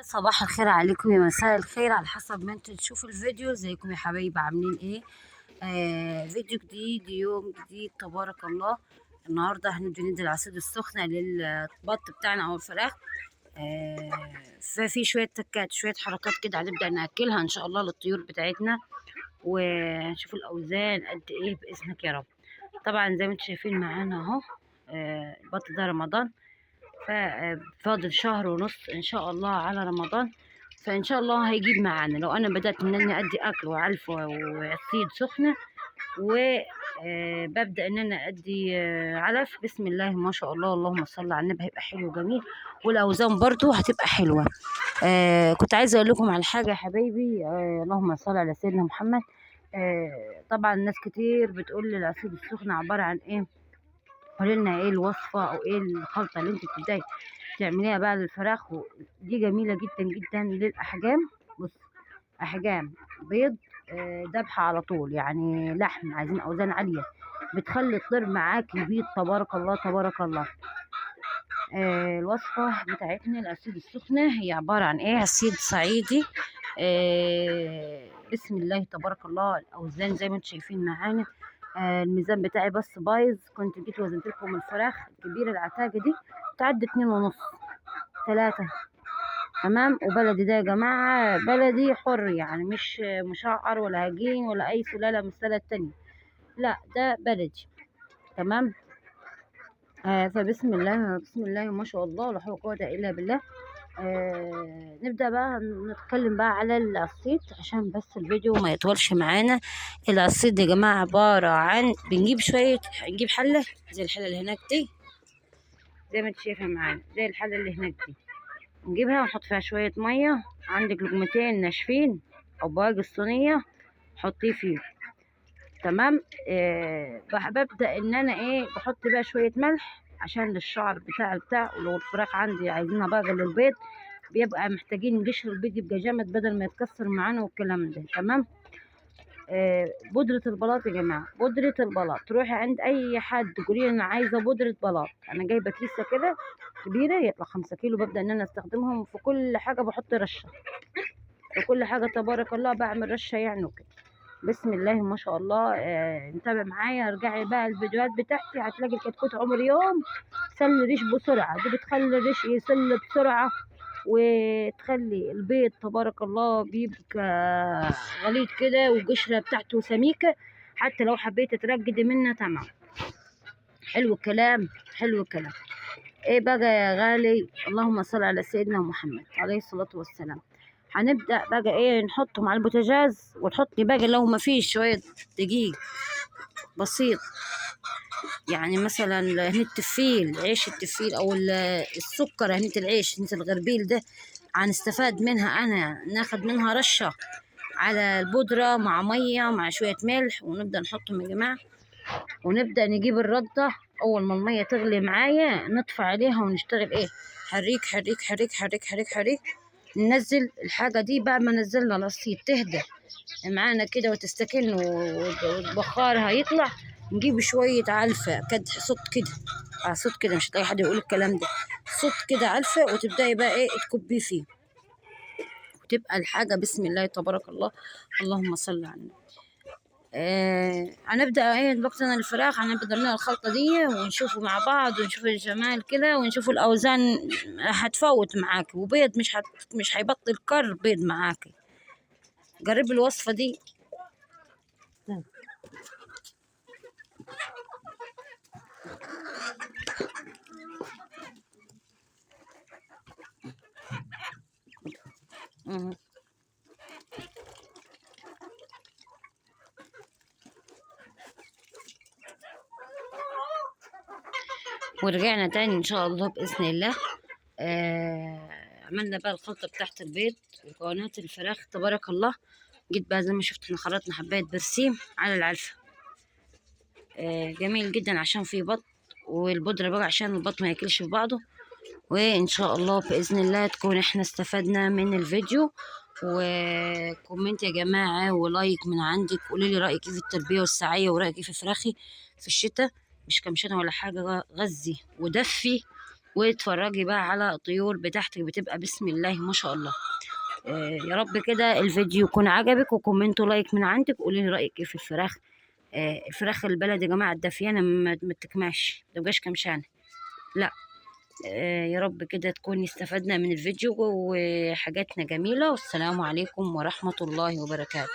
صباح الخير عليكم يا مساء الخير على حسب ما انتوا تشوفوا الفيديو. ازيكم يا حبايبي، عاملين ايه؟ فيديو جديد، يوم جديد، تبارك الله. النهارده هنبدا ندي العصير السخنه للبط بتاعنا او الفراخ. ففي شويه تكات، شويه حركات كده هنبدا ناكلها ان شاء الله للطيور بتاعتنا، ونشوف الاوزان قد ايه باذنك يا رب. طبعا زي ما انتم شايفين معانا اهو، البط ده رمضان، ففاضل شهر ونص ان شاء الله على رمضان. فان شاء الله هيجيب معانا لو انا بدات ان انا ادي اكل وعلف وعصيد سخنه، وببدا ان انا ادي علف. بسم الله ما شاء الله، اللهم صل على النبي، هيبقى حلو وجميل، والاوزان برضو هتبقى حلوه. كنت عايزه اقول لكم على حاجه يا حبايبي. اللهم صل على سيدنا محمد. طبعا ناس كتير بتقول لي العصيد السخن عباره عن ايه، قولي لنا ايه الوصفه او ايه الخلطه اللي انت بتبداي تعمليها بقى للفراخ. دي جميله جدا جدا للاحجام. بص، احجام بيض، ذبحه على طول، يعني لحم، عايزين اوزان عاليه، بتخلي الطير معاكي بيض تبارك الله تبارك الله. الوصفه بتاعتنا العصيد السخنه هي عباره عن ايه، عصيد صعيدي. بسم الله تبارك الله. الاوزان زي ما انتم شايفين معانا. الميزان بتاعي بس بايظ، كنت جيت وزنت لكم الفراخ الكبيره العتاجه دي تعدي 2.5 3. تمام. وبلدي ده يا جماعه بلدي حر، يعني مش مشعر ولا هجين ولا اي سلاله من السلاله التانية، لا ده بلدي. تمام. فبسم الله بسم الله ما شاء الله، لا حول ولا قوه الا بالله. نبدأ بقى نتكلم بقى على العصيد عشان بس الفيديو ما يطولش معانا. العصيد يا جماعة عبارة عن بنجيب نجيب حلة زي الحلة اللي هناك دي، زي ما انت شايفة معانا، زي الحلة اللي هناك دي، نجيبها ونحط فيها شوية مية. عندك لقمتين ناشفين أو باقي الصينية حطيه فيه. تمام. ببدأ إن أنا بحط بقى شوية ملح عشان للشعر بتاع ولو الفراخ عندي عايزينها باقي للبيض، بيبقى محتاجين قشر البيض يبقى جامد بدل ما يتكسر معانا والكلام ده. تمام. بودرة البلاط يا جماعة، بودرة البلاط، تروحي عند أي حد تقولي أنا عايزة بودرة بلاط. أنا جايبة كيسة كده كبيرة يطلع 5 كيلو، ببدأ إن أنا أستخدمهم في كل حاجة، بحط رشة في كل حاجة تبارك الله، بعمل رشة يعني وكده. بسم الله ما شاء الله. انتبه معايا، ارجعي بقى الفيديوهات بتاعتي هتلاقي الكتكوت عمر يوم سل ريش بسرعة، دي بتخلي الريش يسل بسرعة، وتخلي البيض تبارك الله بيبقى غليظ كده والقشرة بتاعته سميكة، حتى لو حبيت ترقدي منها. تمام. حلو الكلام، حلو الكلام. ايه بقى يا غالي، اللهم صل على سيدنا محمد عليه الصلاة والسلام. هنبدأ بقى نحطهم على البوتاجاز، وتحطي بقى لو ما فيش شوية دقيق بسيط، يعني مثلا هنة التفيل، عيش التفيل او السكر، هنة العيش، هنة الغربيل ده هنستفاد منها. انا ناخد منها رشة على البودرة مع مية مع شوية ملح، ونبدأ نحطهم يا جماعة، ونبدأ نجيب الردة. اول ما المية تغلي معايا نطفي عليها ونشتغل حريك حريك حريك حريك حريك حريك. ننزل الحاجة دي بعد ما نزلنا العصير تهدى معانا كده وتستكن والبخار هيطلع، نجيب شوية علفة كد صوت كده، صوت كده، مش هتلاقي حد يقول الكلام ده، صوت كده علفة، وتبدأي بقى تكبيه فيه، وتبقى الحاجة بسم الله تبارك الله، اللهم صل على النبي. هنبدأ دلوقتي أنا الفراخ، هنبدأ نعمل الخلطة دي ونشوفه مع بعض، ونشوف الجمال كده، ونشوف الأوزان هتفوت معاكي، وبيض مش هيبطل كر بيض معاكي. جربي الوصفة دي. ورجعنا تاني ان شاء الله باذن الله. عملنا بقى الخلطه بتاعت البيض ومكونات الفراخ تبارك الله. جيت بقى زي ما شفتوا خلطنا حبايه برسيم على العلفه. جميل جدا عشان فيه بط، والبودره بقى عشان البط ما ياكلش في بعضه. وان شاء الله باذن الله تكون احنا استفدنا من الفيديو. وكومنت يا جماعه ولايك من عندك، قولي لي رايك في التربيه والسعيه، ورايك في فراخي في الشتاء، مش كمشنا ولا حاجه، غذي ودفي واتفرجي بقى على الطيور بتاعتك بتبقى بسم الله ما شاء الله. يا رب كده الفيديو يكون عجبك، وكومنتوا لايك من عندك، قولي لي رايك ايه في الفراخ. الفراخ البلدي يا جماعه الدافيانه ما تكمعش، ما تبقاش كمشانه، لا. يا رب كده تكوني استفدنا من الفيديو وحاجاتنا جميله، والسلام عليكم ورحمه الله وبركاته.